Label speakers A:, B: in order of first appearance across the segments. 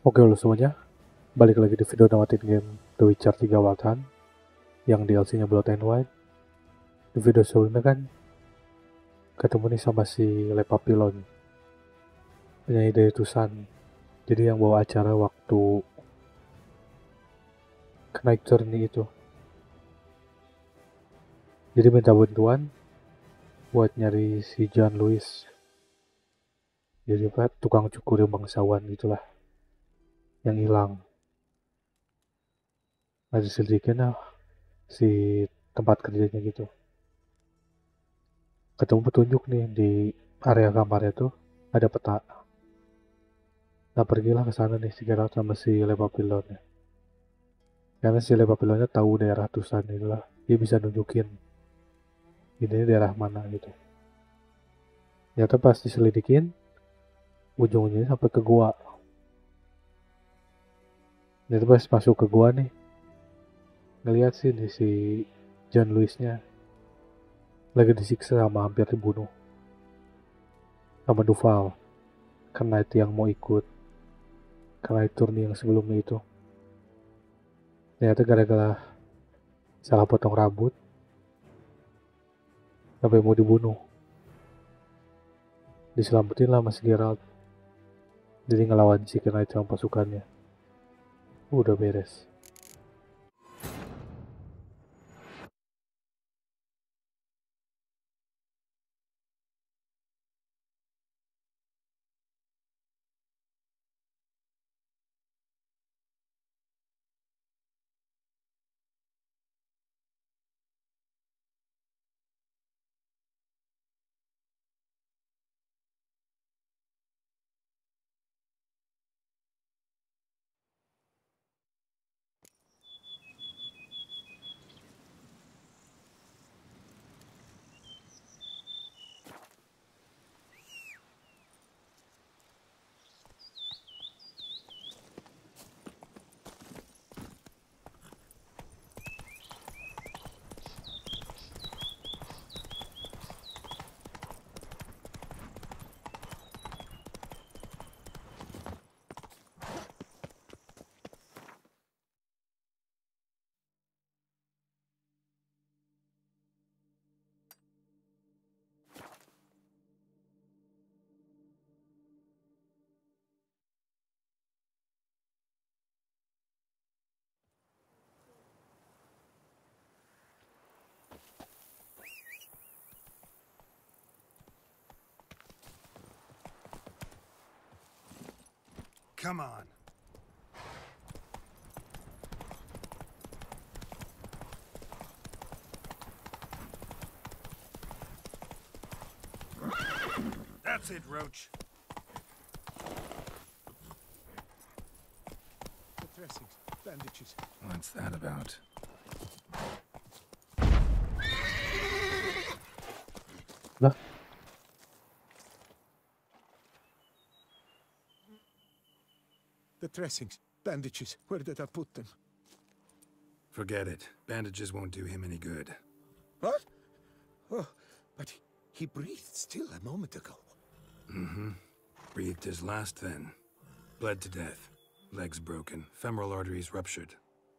A: Oke lo semuanya, balik lagi di video namatin game The Witcher 3 Wild Hunt yang DLC-nya Blood and White. Di video sebelumnya kan ketemu nih sama si Le Papillon, penyanyi dari Tucson. Jadi yang bawa acara waktu naik journey itu. Jadi minta bantuan buat nyari si John Lewis. Jadi apa, tukang cukur bangsawan gitulah, yang hilang. Nah diselidikin lah si tempat kerjanya gitu. Ketemu petunjuk nih di area kamarnya tuh ada peta. Nah pergilah ke sana nih si Geralt sama si Le Papillon ya. Karena si Le Papillonnya tahu daerah Tucson itulah. Dia bisa nunjukin ini daerah mana gitu. Ternyata pas diselidikin, ujung-ujungnya sampai ke gua. Ternyata pas masuk ke gua nih, ngeliat sih di si John Lewis-nya lagi disiksa sama hampir dibunuh sama Duval. Karena itu yang mau ikut. Karena itu turni yang sebelumnya itu. Ternyata gara-gara salah potong rambut, sampai mau dibunuh. Diselamatin lah Mas Geralt. Jadi ngelawan si karena itu yang pasukannya. Udah beres.
B: Come on. That's it, Roach.
C: The dressings, bandages.
B: What's that about?
A: Lah,
C: The dressings, bandages. Where did I put them?
B: Forget it. Bandages won't do him any good.
C: What? Oh, but he breathed still a moment ago.
B: Breathed his last then. Bled to death. Legs broken. Femoral arteries ruptured.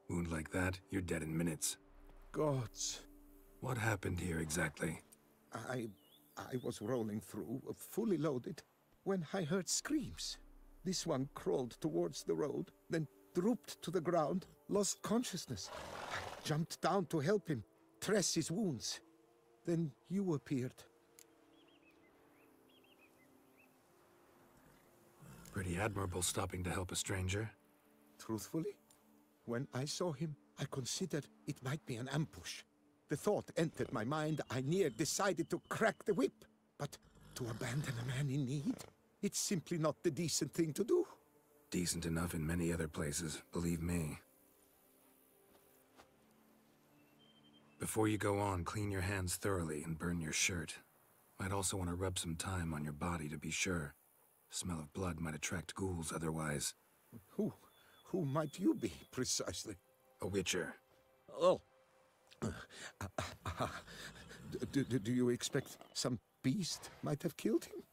B: Wound like that, you're dead in minutes.
C: Gods.
B: What happened here exactly?
C: I was rolling through, fully loaded, when I heard screams. This one crawled towards the road, then drooped to the ground, lost consciousness. I jumped down to help him, dress his wounds. Then you appeared.
B: Pretty admirable stopping to help a stranger.
C: Truthfully, when I saw him, I considered it might be an ambush. The thought entered my mind, I near decided to crack the whip. But to abandon a man in need? It's simply not the decent thing to do.
B: Decent enough in many other places, believe me. Before you go on, clean your hands thoroughly and burn your shirt. Might also want to rub some thyme on your body to be sure. Smell of blood might attract ghouls otherwise.
C: Who might you be, precisely?
B: A witcher.
C: Oh. Do you expect some beast might have killed him?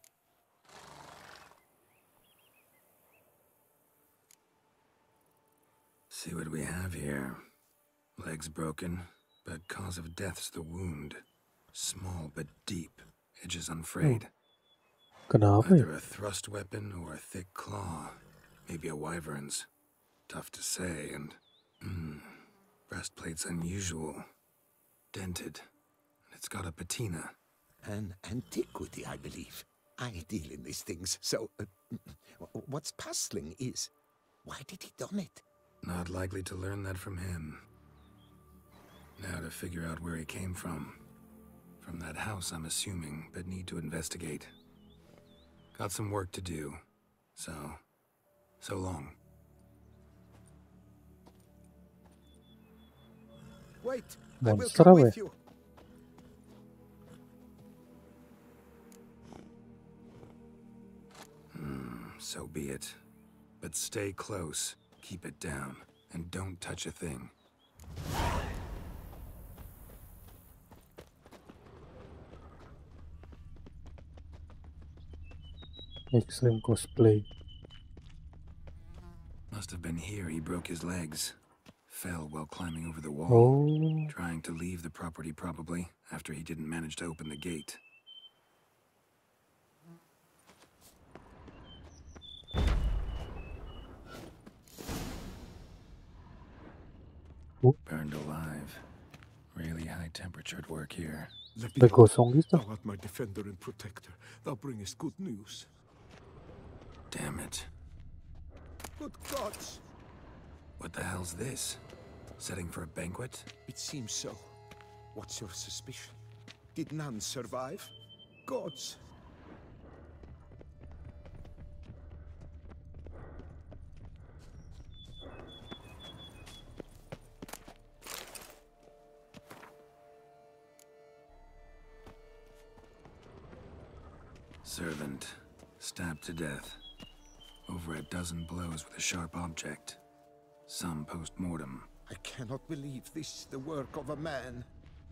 B: what we have here. Legs broken, but cause of death's the wound. Small but deep, edges unfrayed.
A: Kenapa ya?
B: Either a thrust weapon or a thick claw. Maybe a wyvern's. Tough to say, and... breastplate's unusual. Dented. And it's got a patina.
C: An antiquity, I believe. I deal in these things, so... what's puzzling is... why did he done it?
B: Not likely to learn that from him. Now to figure out where he came from. From that house, I'm assuming, but need to investigate. Got some work to do. So long.
C: Wait, I will
A: Monster
C: come
A: apa ya?
C: with you.
B: So be it. But stay close, keep it down, and don't touch a thing.
A: Extreme cosplay.
B: Must have been here he broke his legs. Fell while climbing over the wall.
A: Oh,
B: Trying to leave the property probably, after he didn't manage to open the gate. Burned alive. Really high temperatured work here.
A: udah gosong gitu.
C: Thou art my defender and protector. Thou bringest good news.
B: Damn it.
C: Good gods!
B: What the hell's this? Setting for a banquet?
C: It seems so. What's your suspicion? Did none survive? Gods!
B: Servant. Stabbed to death. Over a dozen blows with a sharp object. Some post-mortem.
C: I cannot believe this the work of a man.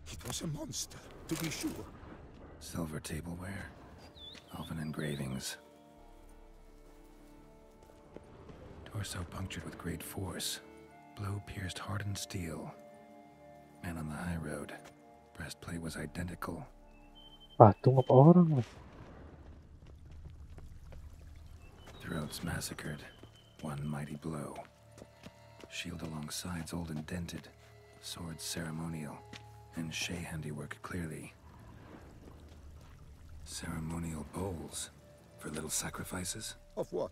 C: It was a monster, to be sure.
B: Silver tableware. Elven engravings. Torso punctured with great force. Blow pierced hardened steel. Man on the high road. Breastplate was identical.
A: Patung apa orang?
B: Throats massacred. One mighty blow. Shield along sides old and dented. Swords ceremonial. And Shay handiwork clearly. Ceremonial bowls. For little sacrifices?
C: Of what?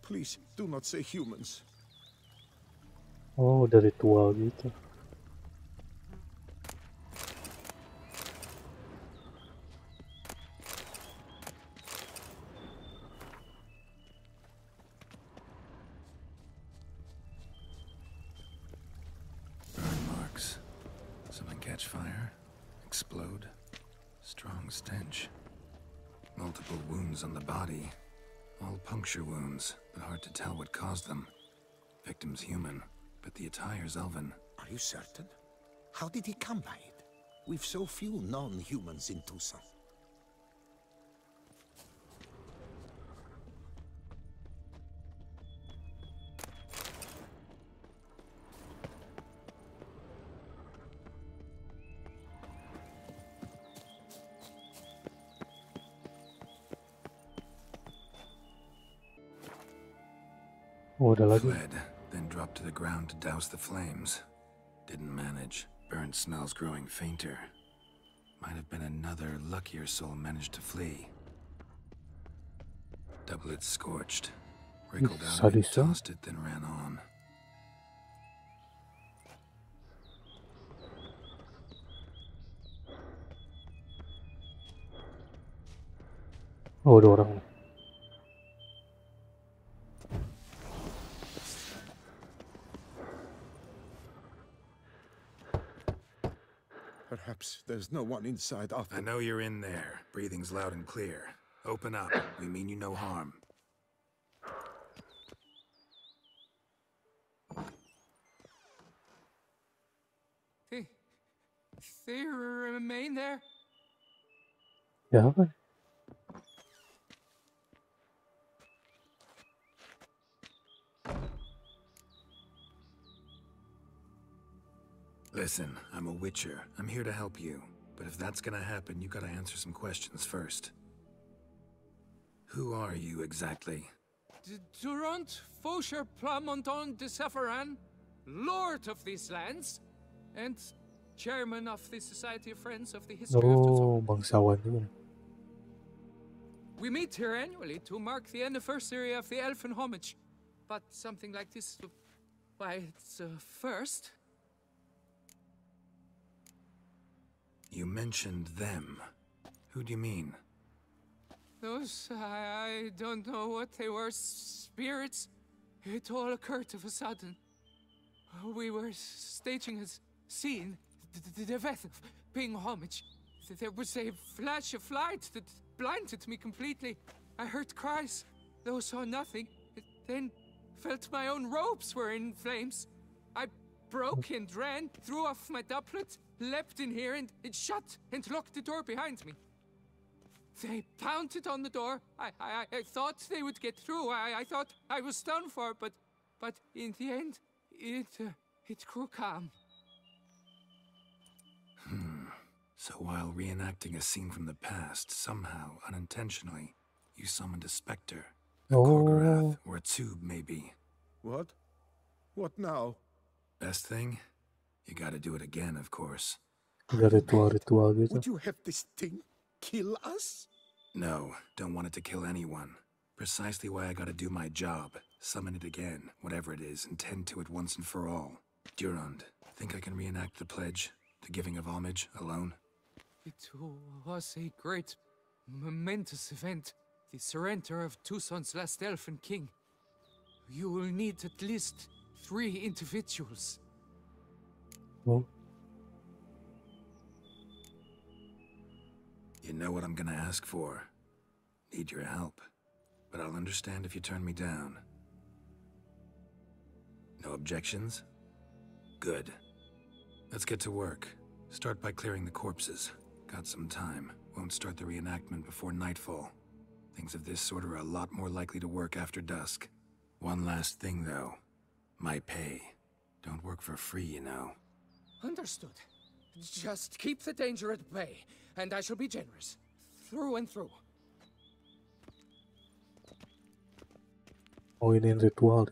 C: Please, do not say humans.
A: Oh, udah ritual gitu.
B: Burn marks. Something catch fire. Explode. Strong stench. Multiple wounds on the body. All puncture wounds, but hard to tell what caused them. Victim's human, but the attire's elven.
C: Are you certain? How did he come by it? We've so few non-humans in Tucson.
A: Oh, udah lagi.
B: Fled, then dropped to the ground to douse the flames. Didn't manage. Burnt smells growing fainter. Might have been another luckier soul managed to flee. Doublet scorched. Wriggled out of it,
A: Sadisnya.
B: tossed it, then ran on.
A: Oh, ada orang nih.
C: Perhaps there's no one inside after.
B: I know you're in there. Breathing's loud and clear. Open up. We mean you no harm.
D: They remain there?
A: Ya apa nih?
B: Listen, I'm a witcher. I'm here to help you. But if that's gonna happen, you gotta answer some questions first. Who are you exactly?
D: Durant Faucher Plamonton de Safaran, Lord of these lands, and Chairman of the Society of Friends of the History of
A: Oh,
D: Tucson.
A: bangsawan yun.
D: We meet here annually to mark the anniversary of the Elfin homage. But something like this, why, it's a first.
B: You mentioned them. Who do you mean?
D: Those, I don't know what they were, spirits. It all occurred of a sudden. We were staging a scene, the death of paying homage. There was a flash of light that blinded me completely. I heard cries, though saw nothing. Then felt my own robes were in flames. I broke and ran, threw off my doublet, leapt in here, and it shut and locked the door behind me. They pounded on the door. I thought they would get through. I thought I was done for, but in the end, it grew calm.
B: So while reenacting a scene from the past, somehow, unintentionally, you summoned a specter. A Korgorath, or a tube, maybe.
C: What? What now?
B: Best thing? You gotta do it again, of course.
A: Ada ritual-ritual gitu.
C: Would you have this thing kill us?
B: No, don't want it to kill anyone. Precisely why I gotta do my job. Summon it again, whatever it is, and tend to it once and for all. Durand, think I can reenact the pledge? The giving of homage, alone?
D: It was a great, momentous event. The surrender of Tucson's last elfin king. You will need at least 3 individuals.
A: Oh,
B: You know what I'm gonna ask for. Need your help. But I'll understand if you turn me down. No objections? Good. Let's get to work. Start by clearing the corpses. Got some time. Won't start the reenactment before nightfall. Things of this sort are a lot more likely to work after dusk. One last thing, though. My pay. Don't work for free, you know.
D: Understood. Just keep the danger at bay, and I shall be generous. Through and through.
A: oh ini yang ritual.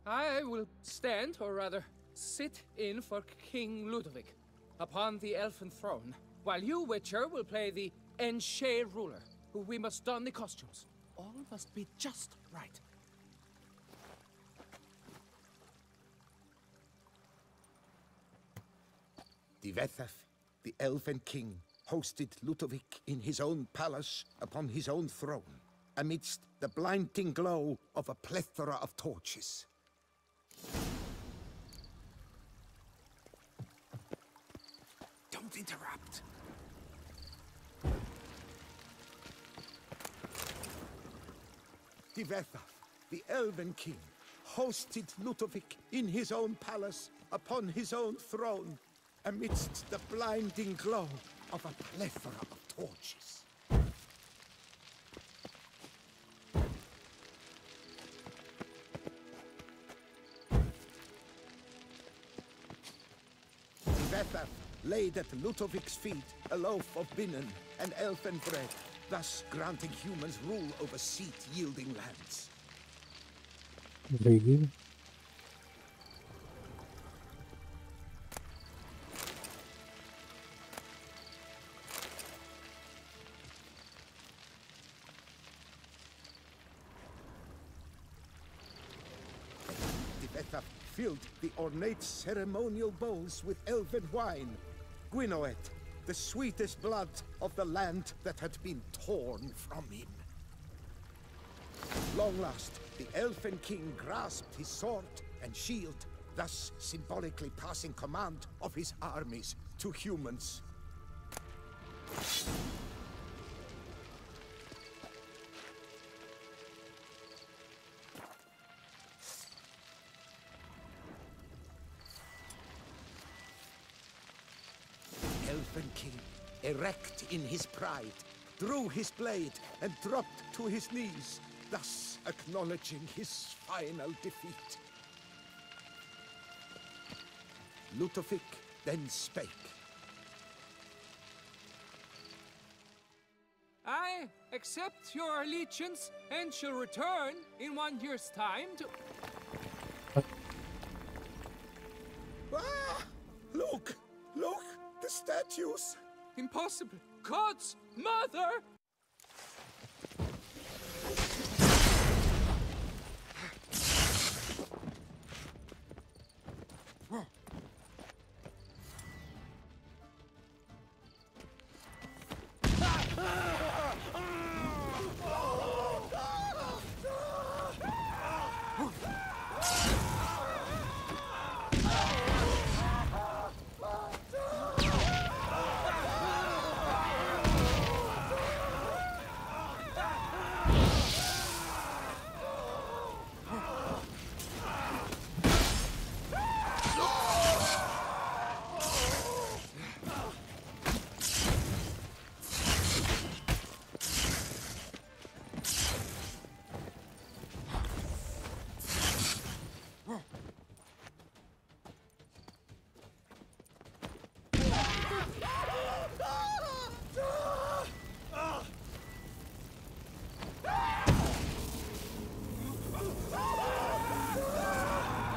D: I will stand, or rather, sit in for King Ludovic, upon the elfin throne, while you, Witcher, will play the Enche ruler, who we must don the costumes. All must be just right.
C: Divethaf, the elven king, hosted Ludovic in his own palace upon his own throne, amidst the blinding glow of a plethora of torches.
D: Don't interrupt.
C: Divethaf, the elven king, hosted Ludovic in his own palace upon his own throne, amidst the blinding glow of a plethora of torches. Divethaf laid at Ludovic's feet a loaf of binnen and elfin bread, thus granting humans rule over seat-yielding lands.
A: Lagi.
C: Divethaf filled the ornate ceremonial bowls with elven wine, Gwinoet, the sweetest blood of the land that had been torn from him. At long last, the elfin king grasped his sword and shield, thus symbolically passing command of his armies to humans. Elfin king, erect in his pride, drew his blade and dropped to his knees, thus acknowledging his final defeat. Ludovic then spake.
D: I accept your allegiance and shall return in 1 year's time to...
C: Ah! Look! Look! The statues!
D: Impossible! God's mother!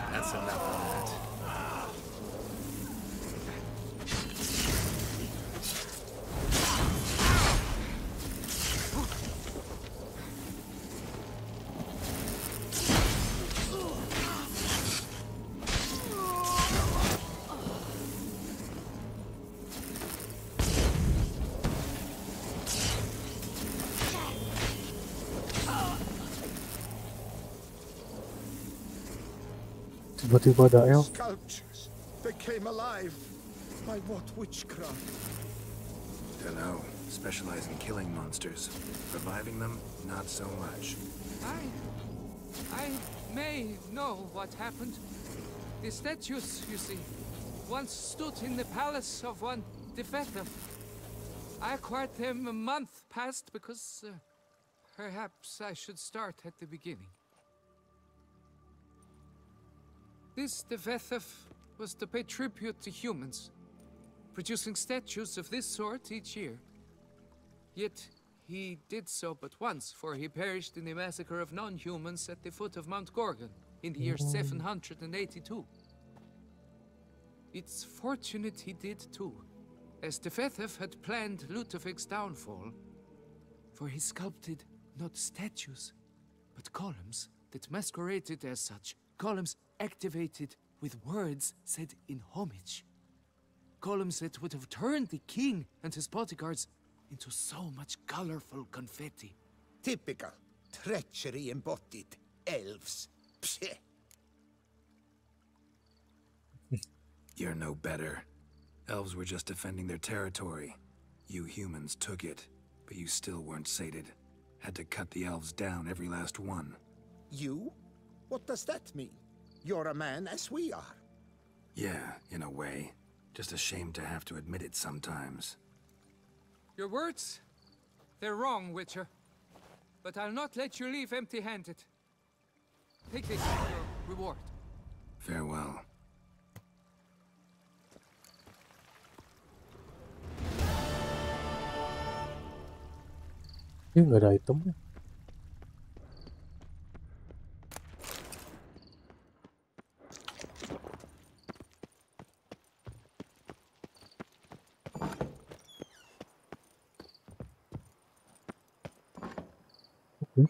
B: That's enough of that.
A: Tiba-tiba ada elf.
C: Sculptures. They came alive. By what witchcraft?
B: Dunno. Specialize in killing monsters. Reviving them, not so much.
D: I may know what happened. The statues, you see, once stood in the palace of one Defetov. I acquired them a month past because perhaps I should start at the beginning. This Defetov was to pay tribute to humans, producing statues of this sort each year. Yet he did so but once, for he perished in the massacre of non-humans at the foot of Mount Gorgon in the year 782. It's fortunate he did too, as Defetov had planned Ludovic's downfall, for he sculpted not statues, but columns that masqueraded as such, columns activated with words said in homage. Columns that would have turned the king and his bodyguards into so much colorful confetti.
C: Typical. Treachery embodied. Elves. Psheh.
B: You're no better. Elves were just defending their territory. You humans took it, but you still weren't sated. Had to cut the elves down, every last one.
C: You? What does that mean? You're a man as we are.
B: Yeah, in a way. Just ashamed to have to admit it sometimes.
D: Your words? They're wrong, Witcher. But I'll not let you leave empty-handed. Take this as your reward.
B: Farewell.
A: Ini nggak ada itemnya.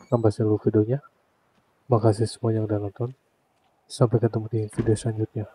A: Sampai dulu videonya. Makasih semuanya yang udah nonton. Sampai ketemu di video selanjutnya.